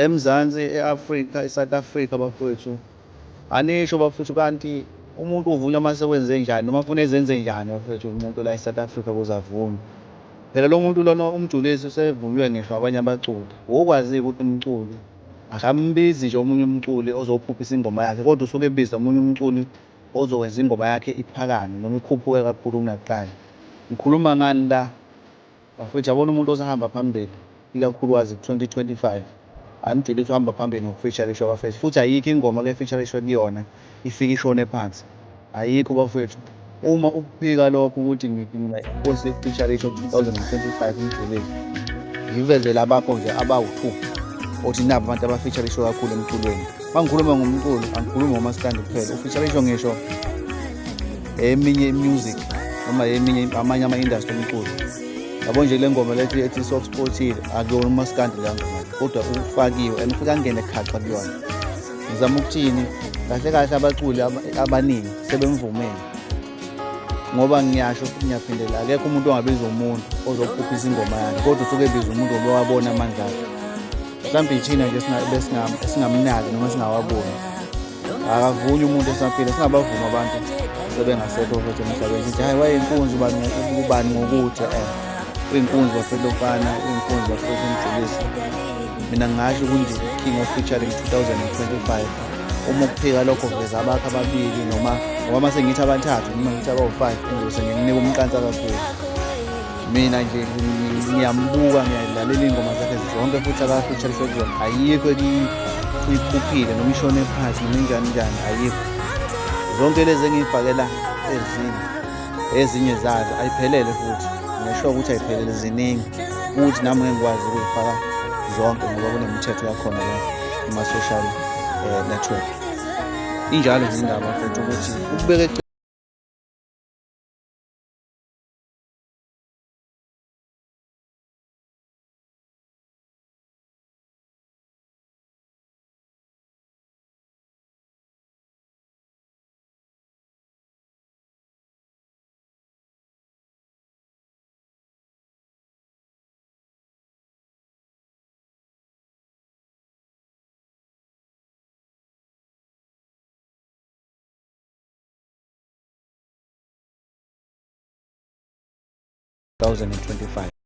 eMzansi e-Afrika, eSouth Africa bafowethu, anisho bafowethu, kanti umuntu uvunywa uma sekwenze njani noma ufuna ezenze njani bafowethu umuntu la e-South Africa ukuze avunywe. Phela lo muntu lona umjulisi usevunywe ngisho abanye abaculi. Wokwazi-ke ukuthi umculi akambizi nje omunye umculi ozophuphisa ingoma yakhe, kodwa usuke ebiza omunye umculi ozokwenza ingoma yakhe iphakame noma ikhuphuke kakhulu kunakuqala. Ngikhuluma ngani la bafowethu? Yabona umuntu osahamba phambili ikakhulukazi ku-2025, umjulisi ohamba phambili ngokufishalishwa bafowethu, futhi ayikho ingoma le-feature-lishwe kuyona ifike ishone phansi, ayikho bafowethu. Uma ukubika lokho ukuthi inkosi ye-feature-lishwa ku-2025 umjulisi, ngiveze labapho nje abawu-2 othi nabo abantu aba-feature-lishwe kakhulu emculweni. Uma ngikhuluma ngomculo, angikhulumi ngomaskandi kuphela, u-feature-lishwa ngisho eminye i-music noma amanye ama-industry omculo. Yabo nje le ngoma ethi Sokusipothile akuyona umaskandi leyo ngoma, kodwa ufakiwe and ufike angene khaxa kuyona. Ngizama ukuthini? Kahle kahle abaculi abaningi sebemvumele, ngoba ngiyasho futhi ngiyaphindela, akekho umuntu ongabiza umuntu ozokuphuphisa ingoma yakhe, kodwa usuke ebiza umuntu obewabona amandla akhe. Mhlawumbe thina nje esingamnaki noma singawaboni, akavunywe umuntu esaphila, singabavuma abantu sebengasekho futhi emhlabeni sithi hayi wayeyinkunzi ubani ngokuthi uyinkunzi bafethu lofana, uyinkunzi bafethu umjulisi. Mina ngingasho kunje King of Featuring 2025. Uma ukuphika lokho veza abakho ababili noma mase ngithi abathathu noma ngithi abawu-5 engizobe ngimnika umqansa kakhulu. Mina nje ngiyambuka, ngiyalalela iy'ngoma zakhe zonke futhi aka-feature-lishwe kuzona, ayikho uyikhuphile noma ishone phansi noma injani njani, ayikho. Zonke lezi engiy'fakela ezinye zazo ayiphelele futhi, ngisho ukuthi ayiphelele, ziningi ukuthi nami ngeke ngikwazi ukuy'faka zonke ngoba kunemithetho yakhona la kuma-social network. Injalo nje indaba futhi ukuthi ukubeka 2025.